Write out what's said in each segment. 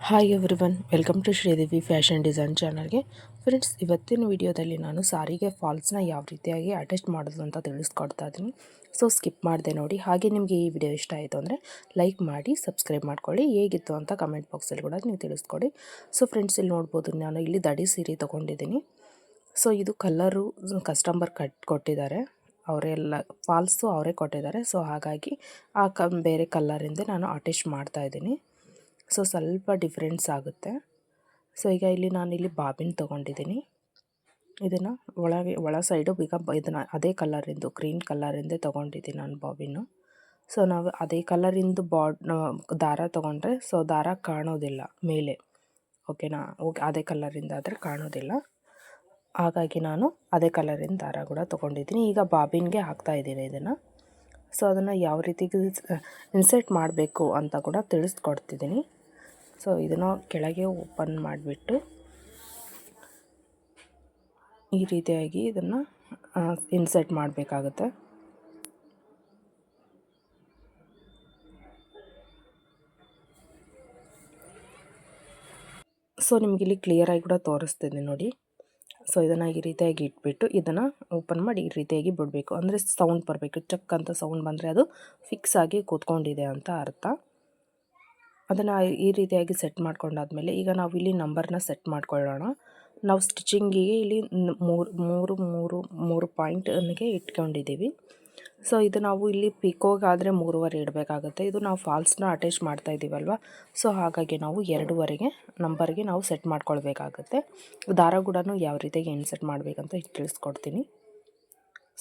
Hi everyone, welcome to Sridevi fashion design ಚಾನಲ್ಗೆ. Friends, ಇವತ್ತಿನ ವಿಡಿಯೋದಲ್ಲಿ ನಾನು ಸಾರಿಗೆ ಫಾಲ್ಸ್ನ ಯಾವ ರೀತಿಯಾಗಿ ಅಟ್ಯಾಚ್ ಮಾಡೋದು ಅಂತ ತಿಳಿಸ್ಕೊಡ್ತಾ ಇದ್ದೀನಿ. ಸೊ ಸ್ಕಿಪ್ ಮಾಡಿದೆ ನೋಡಿ. ಹಾಗೆ ನಿಮಗೆ ಈ ವಿಡಿಯೋ ಇಷ್ಟ ಆಯಿತು ಅಂದರೆ ಲೈಕ್ ಮಾಡಿ, ಸಬ್ಸ್ಕ್ರೈಬ್ ಮಾಡ್ಕೊಳ್ಳಿ. ಹೇಗಿತ್ತು ಅಂತ ಕಮೆಂಟ್ ಬಾಕ್ಸಲ್ಲಿ ಕೂಡ ನೀವು ತಿಳಿಸ್ಕೊಡಿ. ಸೊ ಫ್ರೆಂಡ್ಸ್, ಇಲ್ಲಿ ನೋಡ್ಬೋದು, ನಾನು ಇಲ್ಲಿ ದಡಿ ಸೀರೆ ತೊಗೊಂಡಿದ್ದೀನಿ. ಸೊ ಇದು ಕಲ್ಲರು ಕಸ್ಟಮರ್ ಕೊಟ್ಟಿದ್ದಾರೆ, ಅವರೆಲ್ಲ ಫಾಲ್ಸು ಅವರೇ ಕೊಟ್ಟಿದ್ದಾರೆ. ಸೊ ಹಾಗಾಗಿ ಬೇರೆ ಕಲ್ಲರಿಂದ ನಾನು ಅಟ್ಯಾಚ್ ಮಾಡ್ತಾಯಿದ್ದೀನಿ. ಸೊ ಸ್ವಲ್ಪ ಡಿಫ್ರೆನ್ಸ್ ಆಗುತ್ತೆ. ಸೊ ಈಗ ನಾನಿಲ್ಲಿ ಬಾಬಿನ್ ತೊಗೊಂಡಿದ್ದೀನಿ. ಇದನ್ನು ಒಳ ಸೈಡು ಈಗ ಇದನ್ನು ಅದೇ ಕಲರಿಂದು ಗ್ರೀನ್ ಕಲರಿಂದೇ ತೊಗೊಂಡಿದ್ದೀನಿ ನಾನು ಬಾಬಿನ್ನು. ಸೊ ನಾವು ಅದೇ ಕಲರಿಂದು ದಾರ ತೊಗೊಂಡ್ರೆ ಸೊ ದಾರ ಕಾಣೋದಿಲ್ಲ ಮೇಲೆ, ಓಕೆನಾ. ಅದೇ ಕಲರಿಂದ ಆದರೆ ಕಾಣೋದಿಲ್ಲ, ಹಾಗಾಗಿ ನಾನು ಅದೇ ಕಲರಿನ ದಾರ ಕೂಡ ತೊಗೊಂಡಿದ್ದೀನಿ. ಈಗ ಬಾಬಿನ್ಗೆ ಹಾಕ್ತಾಯಿದ್ದೀನಿ ಇದನ್ನು. ಸೊ ಅದನ್ನು ಯಾವ ರೀತಿ ಇನ್ಸರ್ಟ್ ಮಾಡಬೇಕು ಅಂತ ಕೂಡ ತಿಳಿಸ್ಕೊಡ್ತಿದ್ದೀನಿ. ಸೊ ಇದನ್ನು ಕೆಳಗೆ ಓಪನ್ ಮಾಡಿಬಿಟ್ಟು ಈ ರೀತಿಯಾಗಿ ಇದನ್ನು ಇನ್ಸರ್ಟ್ ಮಾಡಬೇಕಾಗುತ್ತೆ. ಸೊ ನಿಮಗಿಲ್ಲಿ ಕ್ಲಿಯರಾಗಿ ಕೂಡ ತೋರಿಸ್ತಿದೆ ನೋಡಿ. ಸೊ ಇದನ್ನು ಈ ರೀತಿಯಾಗಿ ಇಟ್ಬಿಟ್ಟು ಇದನ್ನು ಓಪನ್ ಮಾಡಿ ಈ ರೀತಿಯಾಗಿ ಬಿಡಬೇಕು. ಅಂದರೆ ಸೌಂಡ್ ಬರಬೇಕು, ಚಕ್ ಅಂತ ಸೌಂಡ್ ಬಂದರೆ ಅದು ಫಿಕ್ಸ್ ಆಗಿ ಕೂತ್ಕೊಂಡಿದೆ ಅಂತ ಅರ್ಥ. ಅದನ್ನು ಈ ರೀತಿಯಾಗಿ ಸೆಟ್ ಮಾಡ್ಕೊಂಡಾದ್ಮೇಲೆ ಈಗ ನಾವು ಇಲ್ಲಿ ನಂಬರ್ನ ಸೆಟ್ ಮಾಡ್ಕೊಳ್ಳೋಣ. ನಾವು ಸ್ಟಿಚಿಂಗಿಗೆ ಇಲ್ಲಿ ಮೂರು ಪಾಯಿಂಟ್ಗೆ ಇಟ್ಕೊಂಡಿದ್ದೀವಿ. ಸೊ ಇದು ನಾವು ಇಲ್ಲಿ ಪಿಕೋಗಾದರೆ 3.5 ಇಡಬೇಕಾಗುತ್ತೆ. ಇದು ನಾವು ಫಾಲ್ಸ್ನ ಅಟ್ಯಾಚ್ ಮಾಡ್ತಾ ಇದ್ದೀವಲ್ವ, ಸೊ ಹಾಗಾಗಿ ನಾವು 2.5ಗೆ ನಂಬರ್ಗೆ ನಾವು ಸೆಟ್ ಮಾಡ್ಕೊಳ್ಬೇಕಾಗುತ್ತೆ. ದಾರ ಕೂಡ ಯಾವ ರೀತಿಯಾಗಿ ಇನ್ಸರ್ಟ್ ಮಾಡಬೇಕಂತ ತಿಳಿಸ್ಕೊಡ್ತೀನಿ.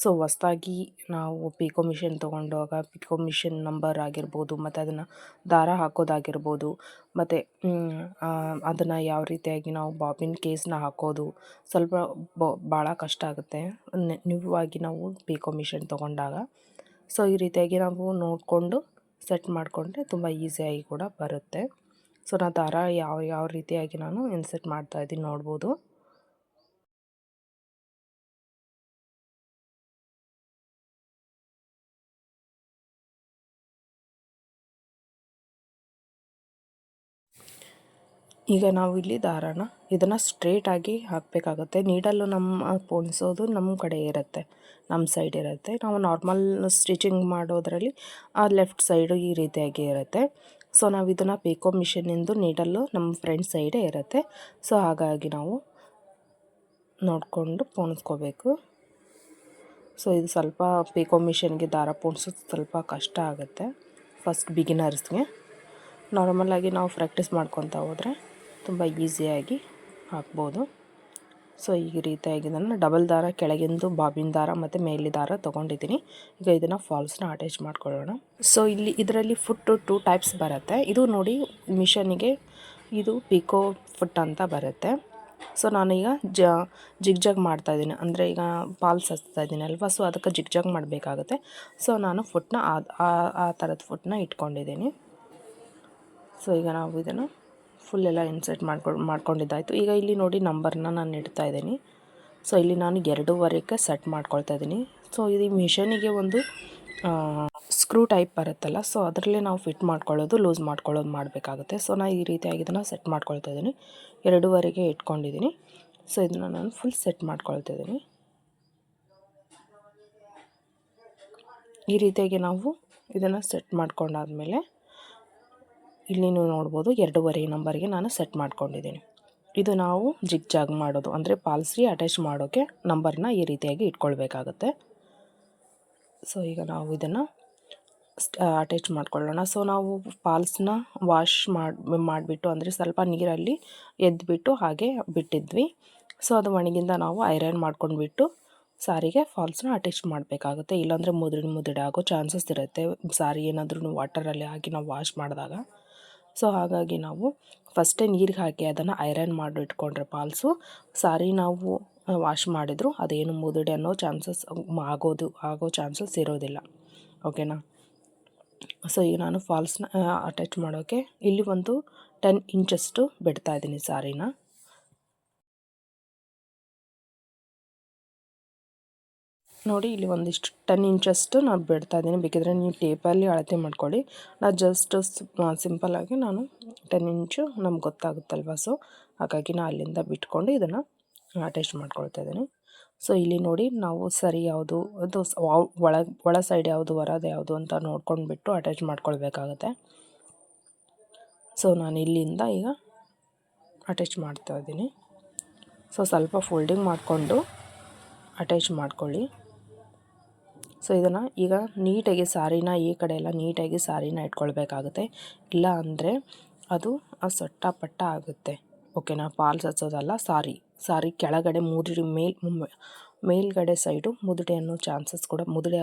ಸೊ ಹೊಸ್ದಾಗಿ ನಾವು ಪಿಕೋ ಮಿಷನ್ ತೊಗೊಂಡಾಗ ಪಿಕೋ ಮಿಷನ್ ನಂಬರ್ ಆಗಿರ್ಬೋದು, ಮತ್ತು ಅದನ್ನು ದಾರ ಹಾಕೋದಾಗಿರ್ಬೋದು, ಮತ್ತು ಅದನ್ನು ಯಾವ ರೀತಿಯಾಗಿ ನಾವು ಬಾಬಿನ್ ಕೇಸ್ನ ಹಾಕೋದು ಸ್ವಲ್ಪ ಭಾಳ ಕಷ್ಟ ಆಗುತ್ತೆ ನೀವಾಗಿ ನಾವು ಪಿಕೋ ಮಿಷನ್ ತೊಗೊಂಡಾಗ. ಸೊ ಈ ರೀತಿಯಾಗಿ ನಾವು ನೋಡಿಕೊಂಡು ಸೆಟ್ ಮಾಡಿಕೊಂಡ್ರೆ ತುಂಬ ಈಸಿಯಾಗಿ ಕೂಡ ಬರುತ್ತೆ. ಸೊ ನಾನು ದಾರ ಯಾವ ರೀತಿಯಾಗಿ ನಾನು ಇನ್ಸರ್ಟ್ ಮಾಡ್ತಾಯಿದ್ದೀನಿ ನೋಡ್ಬೋದು. ಈಗ ನಾವು ಇಲ್ಲಿ ದಾರಾನ ಇದನ್ನು ಸ್ಟ್ರೇಟಾಗಿ ಹಾಕಬೇಕಾಗುತ್ತೆ. ನೀಡಲ್ಲು ಪೋಣಿಸೋದು ನಮ್ಮ ಕಡೆ ಇರುತ್ತೆ, ನಮ್ಮ ಸೈಡ್ ಇರುತ್ತೆ. ನಾವು ನಾರ್ಮಲ್ ಸ್ಟಿಚಿಂಗ್ ಮಾಡೋದರಲ್ಲಿ ಆ ಲೆಫ್ಟ್ ಸೈಡು ಈ ರೀತಿಯಾಗಿ ಇರುತ್ತೆ. ಸೊ ನಾವು ಇದನ್ನು ಪಿಕೋ ಮಿಷನಿಂದು ನೀಡಲ್ಲು ನಮ್ಮ ಫ್ರಂಟ್ ಸೈಡೇ ಇರುತ್ತೆ. ಸೊ ಹಾಗಾಗಿ ನಾವು ನೋಡಿಕೊಂಡು ಪೋಣಿಸ್ಕೋಬೇಕು. ಸೊ ಇದು ಸ್ವಲ್ಪ ಪಿಕೋ ಮಿಷನ್ಗೆ ದಾರ ಪೋಣಿಸೋದು ಸ್ವಲ್ಪ ಕಷ್ಟ ಆಗುತ್ತೆ ಫಸ್ಟ್ ಬಿಗಿನರ್ಸ್ಗೆ. ನಾರ್ಮಲಾಗಿ ನಾವು ಪ್ರಾಕ್ಟೀಸ್ ಮಾಡ್ಕೊತಾ ಹೋದರೆ ತುಂಬ ಈಸಿಯಾಗಿ ಹಾಕ್ಬೋದು. ಸೊ ಈ ರೀತಿಯಾಗಿ ನಾನು ಡಬಲ್ ದಾರ ಕೆಳಗಿಂದು ಬಾಬಿನ್ ದಾರ ಮತ್ತು ಮೇಲಿ ದಾರ ತೊಗೊಂಡಿದ್ದೀನಿ. ಈಗ ಇದನ್ನು ಫಾಲ್ಸ್ನ ಅಟ್ಯಾಚ್ ಮಾಡ್ಕೊಳ್ಳೋಣ. ಸೊ ಇದರಲ್ಲಿ ಫುಟ್ 2 ಟೈಪ್ಸ್ ಬರುತ್ತೆ. ಇದು ನೋಡಿ ಮಿಷನಿಗೆ ಇದು ಪಿಕೋ ಫುಟ್ ಅಂತ ಬರುತ್ತೆ. ಸೊ ನಾನೀಗ ಜಿಗ್ಜಾಗ್ ಮಾಡ್ತಾಯಿದ್ದೀನಿ, ಅಂದರೆ ಈಗ ಫಾಲ್ಸ್ ಹಚ್ತಾ ಇದ್ದೀನಿ ಅಲ್ವಾ, ಸೊ ಅದಕ್ಕೆ ಜಿಗ್ಜಾಗ್ ಮಾಡಬೇಕಾಗುತ್ತೆ. ಸೊ ನಾನು ಫುಟ್ನ ಆ ಥರದ ಫುಟ್ನ ಇಟ್ಕೊಂಡಿದ್ದೀನಿ. ಸೊ ಈಗ ನಾವು ಇದನ್ನು ಫುಲ್ ಎಲ್ಲ ಇನ್ಸರ್ಟ್ ಮಾಡ್ಕೊಂಡಿದ್ದಾಯಿತು. ಈಗ ಇಲ್ಲಿ ನೋಡಿ ನಂಬರ್ನ ನಾನು ಇಡ್ತಾ ಇದ್ದೀನಿ. ಸೊ ಇಲ್ಲಿ ನಾನು 2.5ಕ್ಕೆ ಸೆಟ್ ಮಾಡ್ಕೊಳ್ತಾ ಇದ್ದೀನಿ. ಸೊ ಇದು ಮಿಷನಿಗೆ ಒಂದು ಸ್ಕ್ರೂ ಟೈಪ್ ಬರುತ್ತಲ್ಲ, ಸೊ ಅದರಲ್ಲೇ ನಾವು ಫಿಟ್ ಮಾಡ್ಕೊಳ್ಳೋದು ಲೂಸ್ ಮಾಡ್ಕೊಳ್ಳೋದು ಮಾಡಬೇಕಾಗುತ್ತೆ. ಸೊ ನಾನು ಈ ರೀತಿಯಾಗಿ ಇದನ್ನು ಸೆಟ್ ಮಾಡ್ಕೊಳ್ತಾ ಇದ್ದೀನಿ. 2.5ಗೆ ಇಟ್ಕೊಂಡಿದ್ದೀನಿ. ಸೊ ಇದನ್ನು ನಾನು ಫುಲ್ ಸೆಟ್ ಮಾಡ್ಕೊಳ್ತಾ ಇದ್ದೀನಿ. ಈ ರೀತಿಯಾಗಿ ನಾವು ಇದನ್ನು ಸೆಟ್ ಮಾಡ್ಕೊಂಡಾದ್ಮೇಲೆ ಇಲ್ಲಿ ನೀವು ನೋಡ್ಬೋದು 2.5 ನಂಬರ್ಗೆ ನಾನು ಸೆಟ್ ಮಾಡ್ಕೊಂಡಿದ್ದೀನಿ. ಇದು ನಾವು ಜಿಗ್ಜಾಗ್ ಮಾಡೋದು, ಅಂದರೆ ಪಾಲ್ಸ್ಗೆ ಅಟ್ಯಾಚ್ ಮಾಡೋಕ್ಕೆ ನಂಬರ್ನ ಈ ರೀತಿಯಾಗಿ ಇಟ್ಕೊಳ್ಬೇಕಾಗುತ್ತೆ. ಸೊ ಈಗ ನಾವು ಇದನ್ನು ಅಟ್ಯಾಚ್ ಮಾಡ್ಕೊಳ್ಳೋಣ. ಸೊ ನಾವು ಫಾಲ್ಸ್ನ ವಾಶ್ ಮಾಡಿಬಿಟ್ಟು, ಅಂದರೆ ಸ್ವಲ್ಪ ನೀರಲ್ಲಿ ಎದ್ದುಬಿಟ್ಟು ಹಾಗೆ ಬಿಟ್ಟಿದ್ವಿ. ಸೊ ಅದು ಒಣಗಿಂದ ನಾವು ಐರನ್ ಮಾಡ್ಕೊಂಡ್ಬಿಟ್ಟು ಸಾರಿಗೆ ಫಾಲ್ಸ್ನ ಅಟ್ಯಾಚ್ ಮಾಡಬೇಕಾಗುತ್ತೆ. ಇಲ್ಲಾಂದರೆ ಮುದುಡಿ ಆಗೋ ಚಾನ್ಸಸ್ ಇರುತ್ತೆ, ಸಾರಿ ಏನಾದರೂ ವಾಟರಲ್ಲಿ ಹಾಕಿ ನಾವು ವಾಶ್ ಮಾಡಿದಾಗ. ಸೊ ಹಾಗಾಗಿ ನಾವು ಫಸ್ಟೇ ನೀರಿಗೆ ಹಾಕಿ ಅದನ್ನು ಐರನ್ ಮಾಡಿ ಇಟ್ಕೊಂಡ್ರೆ ಫಾಲ್ಸು ಸಾರಿ ನಾವು ವಾಶ್ ಮಾಡಿದ್ರು ಅದೇನು ಮುದುಡಿ ಅನ್ನೋ ಚಾನ್ಸಸ್ ಆಗೋ ಚಾನ್ಸಸ್ ಇರೋದಿಲ್ಲ, ಓಕೆನಾ. ಸೊ ಈಗ ನಾನು ಫಾಲ್ಸ್ನ ಅಟ್ಯಾಚ್ ಮಾಡೋಕ್ಕೆ ಇಲ್ಲಿ ಒಂದು 10 ಇಂಚಷ್ಟು ಬಿಡ್ತಾ ಇದ್ದೀನಿ ಸಾರಿನ. ನೋಡಿ ಇಲ್ಲಿ ಒಂದಿಷ್ಟು 10 ಇಂಚಷ್ಟು ನಾನು ಬಿಡ್ತಾ ಇದ್ದೀನಿ. ಬೇಕಿದ್ರೆ ನೀವು ಟೇಪಲ್ಲಿ ಅಳತೆ ಮಾಡ್ಕೊಳ್ಳಿ. ನಾನು ಜಸ್ಟ್ ಸಿಂಪಲ್ಲಾಗಿ ನಾನು 10 ಇಂಚು ನಮ್ಗೆ ಗೊತ್ತಾಗುತ್ತಲ್ವ, ಸೊ ಹಾಗಾಗಿ ನಾನು ಅಲ್ಲಿಂದ ಬಿಟ್ಕೊಂಡು ಇದನ್ನು ಅಟ್ಯಾಚ್ ಮಾಡ್ಕೊಳ್ತಾ ಇದ್ದೀನಿ. ಸೊ ಇಲ್ಲಿ ನೋಡಿ ನಾವು ಸರಿ ಯಾವುದು ಅದು ಒಳ ಸೈಡ್ ಯಾವುದು ಹೊರದು ಯಾವುದು ಅಂತ ನೋಡ್ಕೊಂಡ್ಬಿಟ್ಟು ಅಟ್ಯಾಚ್ ಮಾಡ್ಕೊಳ್ಬೇಕಾಗತ್ತೆ. ಸೊ ನಾನು ಇಲ್ಲಿಂದ ಈಗ ಅಟ್ಯಾಚ್ ಮಾಡ್ತಾ ಇದ್ದೀನಿ. ಸೊ ಸ್ವಲ್ಪ ಫೋಲ್ಡಿಂಗ್ ಮಾಡಿಕೊಂಡು ಅಟ್ಯಾಚ್ ಮಾಡ್ಕೊಳ್ಳಿ. ಸೊ ಇದನ್ನು ಈಗ ನೀಟಾಗಿ ಸಾರಿನ ಈ ಕಡೆ ಎಲ್ಲ ನೀಟಾಗಿ ಸಾರಿನ ಇಟ್ಕೊಳ್ಬೇಕಾಗುತ್ತೆ. ಇಲ್ಲ ಅಂದರೆ ಅದು ಸೊಟ್ಟ ಪಟ್ಟ ಆಗುತ್ತೆ. ಓಕೆನಾ? ಫಾಲ್ಸ್ ಹಚ್ಚೋದಲ್ಲ, ಸಾರಿ ಕೆಳಗಡೆ ಮೇಲ್ಗಡೆ ಸೈಡು ಮುದುಡೆ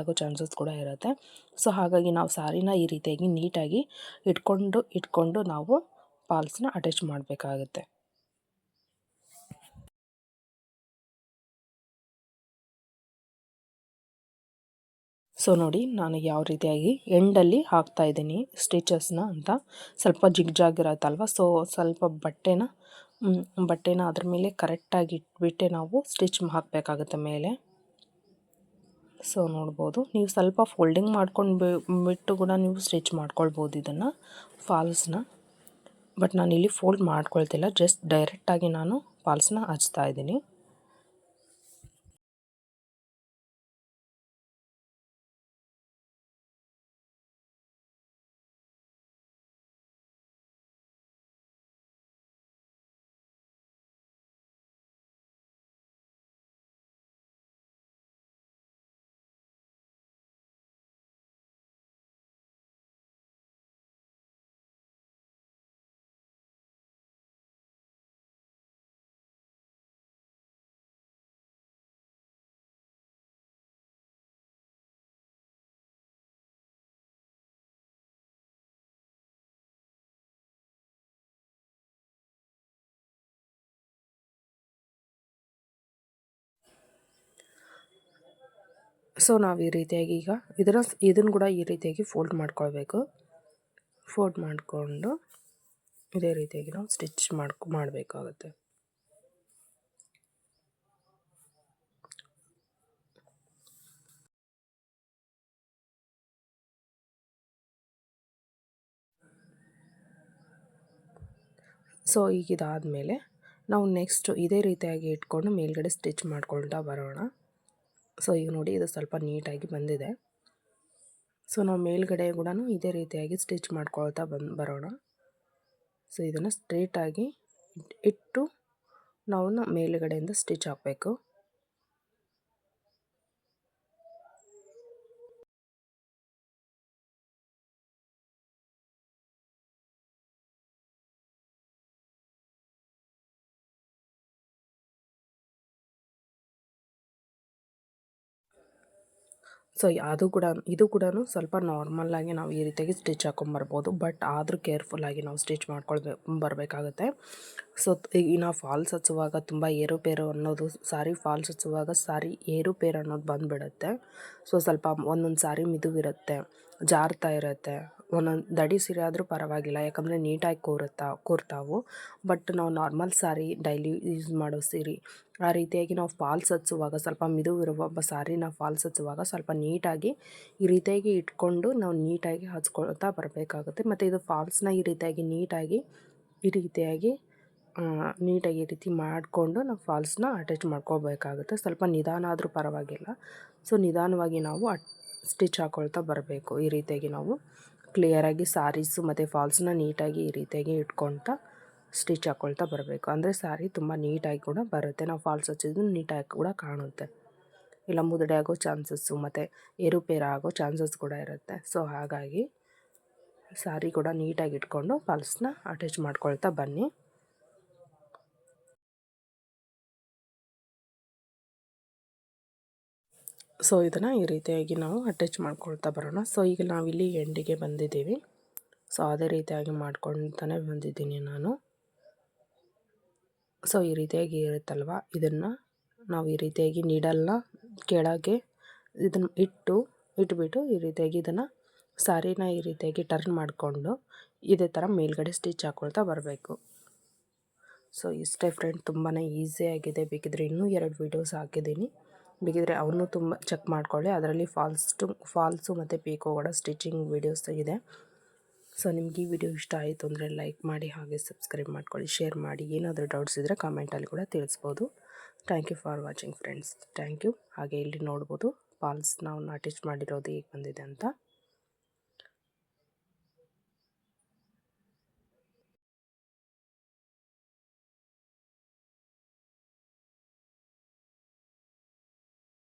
ಆಗೋ ಚಾನ್ಸಸ್ ಕೂಡ ಇರುತ್ತೆ. ಸೊ ಹಾಗಾಗಿ ನಾವು ಸಾರಿನ ಈ ರೀತಿಯಾಗಿ ನೀಟಾಗಿ ಇಟ್ಕೊಂಡು ನಾವು ಫಾಲ್ಸ್ನ ಅಟ್ಯಾಚ್ ಮಾಡಬೇಕಾಗುತ್ತೆ. ಸೊ ನೋಡಿ ನಾನು ಯಾವ ರೀತಿಯಾಗಿ ಎಂಡಲ್ಲಿ ಹಾಕ್ತಾ ಇದ್ದೀನಿ ಸ್ಟಿಚಸ್ನ ಅಂತ. ಸ್ವಲ್ಪ ಜಿಗ್ಜಾಗ್ ಇರುತ್ತಲ್ವ, ಸೊ ಸ್ವಲ್ಪ ಬಟ್ಟೆನ ಅದ್ರ ಮೇಲೆ ಕರೆಕ್ಟಾಗಿ ಇಟ್ಬಿಟ್ಟೆ ನಾವು ಸ್ಟಿಚ್ ಹಾಕಬೇಕಾಗುತ್ತೆ ಮೇಲೆ. ಸೊ ನೋಡ್ಬೋದು, ನೀವು ಸ್ವಲ್ಪ ಫೋಲ್ಡಿಂಗ್ ಮಾಡ್ಕೊಂಡು ಬಿಟ್ಟು ಕೂಡ ನೀವು ಸ್ಟಿಚ್ ಮಾಡ್ಕೊಳ್ಬೋದು ಇದನ್ನು ಫಾಲ್ಸ್ನ. ಬಟ್ ನಾನಿಲ್ಲಿ ಫೋಲ್ಡ್ ಮಾಡ್ಕೊಳ್ತಿಲ್ಲ, ಜಸ್ಟ್ ಡೈರೆಕ್ಟಾಗಿ ನಾನು ಫಾಲ್ಸ್ನ ಹಚ್ತಾ ಇದ್ದೀನಿ. ಸೊ ನಾವು ಈ ರೀತಿಯಾಗಿ ಈಗ ಇದನ್ನು ಕೂಡ ಈ ರೀತಿಯಾಗಿ ಫೋಲ್ಡ್ ಮಾಡ್ಕೊಳ್ಬೇಕು. ಫೋಲ್ಡ್ ಮಾಡಿಕೊಂಡು ಇದೇ ರೀತಿಯಾಗಿ ನಾವು ಸ್ಟಿಚ್ ಮಾಡಬೇಕಾಗುತ್ತೆ. ಸೊ ಈಗ ಇದಾದಮೇಲೆ ನಾವು ನೆಕ್ಸ್ಟ್ ಇದೇ ರೀತಿಯಾಗಿ ಇಟ್ಕೊಂಡು ಮೇಲ್ಗಡೆ ಸ್ಟಿಚ್ ಮಾಡ್ಕೊಳ್ತಾ ಬರೋಣ. ಸೊ ಈಗ ನೋಡಿ ಇದು ಸ್ವಲ್ಪ ನೀಟಾಗಿ ಬಂದಿದೆ. ಸೊ ನಾವು ಮೇಲ್ಗಡೆ ಕೂಡ ಇದೇ ರೀತಿಯಾಗಿ ಸ್ಟಿಚ್ ಮಾಡ್ಕೊಳ್ತಾ ಬರೋಣ. ಸೊ ಇದನ್ನು ಸ್ಟ್ರೇಟಾಗಿ ಇಟ್ಟು ನಾವು ಮೇಲುಗಡೆಯಿಂದ ಸ್ಟಿಚ್ ಹಾಕಬೇಕು. ಸೊ ಇದು ಕೂಡ ಸ್ವಲ್ಪ ನಾರ್ಮಲ್ಲಾಗಿ ನಾವು ಈ ರೀತಿಯಾಗಿ ಸ್ಟಿಚ್ ಹಾಕೊಂಬರ್ಬೋದು. ಬಟ್ ಆದರೂ ಕೇರ್ಫುಲ್ಲಾಗಿ ನಾವು ಸ್ಟಿಚ್ ಬರಬೇಕಾಗುತ್ತೆ. ಸೊ ಈಗ ನಾವು ಫಾಲ್ಸ್ ಹಚ್ಚುವಾಗ ತುಂಬ ಏರುಪೇರು ಅನ್ನೋದು, ಫಾಲ್ಸ್ ಹಚ್ಚುವಾಗ ಏರುಪೇರು ಅನ್ನೋದು ಬಂದುಬಿಡುತ್ತೆ. ಸೊ ಸ್ವಲ್ಪ ಒಂದೊಂದು ಸಾರಿ ಮಿದುವಿರುತ್ತೆ, ಜಾರ್ತಾ ಇರುತ್ತೆ. ಒಂದೊಂದು ದಡಿ ಸೀರೆ ಆದರೂ ಪರವಾಗಿಲ್ಲ, ಯಾಕಂದರೆ ನೀಟಾಗಿ ಕೂರ್ತಾವು. ಬಟ್ ನಾವು ನಾರ್ಮಲ್ ಸಾರಿ ಡೈಲಿ ಯೂಸ್ ಮಾಡೋ ಸೀರೆ ಆ ರೀತಿಯಾಗಿ ನಾವು ಫಾಲ್ಸ್ ಹಚ್ಚುವಾಗ ಸ್ವಲ್ಪ ಮಿದುವಿರುವ ಸಾರಿನ ಫಾಲ್ಸ್ ಹಚ್ಚುವಾಗ ಸ್ವಲ್ಪ ನೀಟಾಗಿ ಈ ರೀತಿಯಾಗಿ ಇಟ್ಕೊಂಡು ನಾವು ನೀಟಾಗಿ ಹಚ್ಕೊಳ್ತಾ ಬರಬೇಕಾಗುತ್ತೆ. ಮತ್ತು ಇದು ಫಾಲ್ಸ್ನ ಈ ರೀತಿಯಾಗಿ ನೀಟಾಗಿ ಈ ರೀತಿ ಮಾಡಿಕೊಂಡು ನಾವು ಫಾಲ್ಸ್ನ ಅಟ್ಯಾಚ್ ಮಾಡ್ಕೋಬೇಕಾಗುತ್ತೆ. ಸ್ವಲ್ಪ ನಿಧಾನ ಆದರೂ ಪರವಾಗಿಲ್ಲ. ಸೊ ನಿಧಾನವಾಗಿ ನಾವು ಸ್ಟಿಚ್ ಹಾಕ್ಕೊಳ್ತಾ ಬರಬೇಕು. ಈ ರೀತಿಯಾಗಿ ನಾವು ಕ್ಲಿಯರಾಗಿ ಸಾರೀಸು ಮತ್ತು ಫಾಲ್ಸ್ನ ನೀಟಾಗಿ ಈ ರೀತಿಯಾಗಿ ಇಟ್ಕೊಳ್ತಾ ಸ್ಟಿಚ್ ಹಾಕ್ಕೊಳ್ತಾ ಬರಬೇಕು. ಅಂದರೆ ಸಾರಿ ತುಂಬ ನೀಟಾಗಿ ಕೂಡ ಬರುತ್ತೆ. ನಾವು ಫಾಲ್ಸ್ ಹಚ್ಚಿದ್ದು ನೀಟಾಗಿ ಕೂಡ ಕಾಣುತ್ತೆ. ಇಲ್ಲ ಮುದುಡೆ ಆಗೋ ಚಾನ್ಸಸ್ಸು ಮತ್ತು ಏರುಪೇರು ಆಗೋ ಚಾನ್ಸಸ್ ಕೂಡ ಇರುತ್ತೆ. ಸೊ ಹಾಗಾಗಿ ಸಾರಿ ಕೂಡ ನೀಟಾಗಿ ಇಟ್ಕೊಂಡು ಫಾಲ್ಸ್ನ ಅಟ್ಯಾಚ್ ಮಾಡ್ಕೊಳ್ತಾ ಬನ್ನಿ. ಸೊ ಇದನ್ನು ಈ ರೀತಿಯಾಗಿ ನಾವು ಅಟ್ಯಾಚ್ ಮಾಡ್ಕೊಳ್ತಾ ಬರೋಣ. ಸೊ ಈಗ ನಾವಿಲ್ಲಿ ಎಂಡಿಗೆ ಬಂದಿದ್ದೀವಿ. ಸೊ ಅದೇ ರೀತಿಯಾಗಿ ಮಾಡ್ಕೊಳ್ತಾನೆ ಬಂದಿದ್ದೀನಿ ನಾನು. ಸೊ ಈ ರೀತಿಯಾಗಿ ಇರುತ್ತಲ್ವ, ಇದನ್ನು ನಾವು ಈ ರೀತಿಯಾಗಿ ನೀಡಲ್ನ ಕೆಳಗೆ ಇದನ್ನು ಇಟ್ಬಿಟ್ಟು ಈ ರೀತಿಯಾಗಿ ಇದನ್ನು ಸಾರಿನ ಈ ರೀತಿಯಾಗಿ ಟರ್ನ್ ಮಾಡಿಕೊಂಡು ಇದೇ ಥರ ಮೇಲ್ಗಡೆ ಸ್ಟಿಚ್ ಹಾಕ್ಕೊಳ್ತಾ ಬರಬೇಕು. ಸೊ ಇಷ್ಟೇ ಫ್ರೆಂಡ್, ತುಂಬಾ ಈಸಿಯಾಗಿದೆ. ಬೇಕಿದ್ರೆ ಇನ್ನೂ 2 ವೀಡಿಯೋಸ್ ಹಾಕಿದ್ದೀನಿ. ಬೇಕಿದ್ರೆ ಅವನು ತುಂಬ ಚೆಕ್ ಮಾಡ್ಕೊಳ್ಳಿ. ಅದರಲ್ಲಿ ಫಾಲ್ಸು ಮತ್ತು ಪಿಕೋ ಕೂಡ ಸ್ಟಿಚಿಂಗ್ ವೀಡಿಯೋಸ್ ಇದೆ. ಸೊ ನಿಮ್ಗೆ ಈ ವಿಡಿಯೋ ಇಷ್ಟ ಆಯಿತು ಅಂದರೆ ಲೈಕ್ ಮಾಡಿ, ಹಾಗೆ ಸಬ್ಸ್ಕ್ರೈಬ್ ಮಾಡ್ಕೊಳ್ಳಿ, ಶೇರ್ ಮಾಡಿ. ಏನಾದರೂ ಡೌಟ್ಸ್ ಇದ್ದರೆ ಕಮೆಂಟಲ್ಲಿ ಕೂಡ ತಿಳಿಸ್ಬೋದು. Thank you for watching friends. Thank you. ಹಾಗೆ ಇಲ್ಲಿ ನೋಡ್ಬೋದು ಫಾಲ್ಸ್ ನಾವು ಅಟ್ಯಾಚ್ ಮಾಡಿರೋದು ಹೇಗೆ ಬಂದಿದೆ ಅಂತ.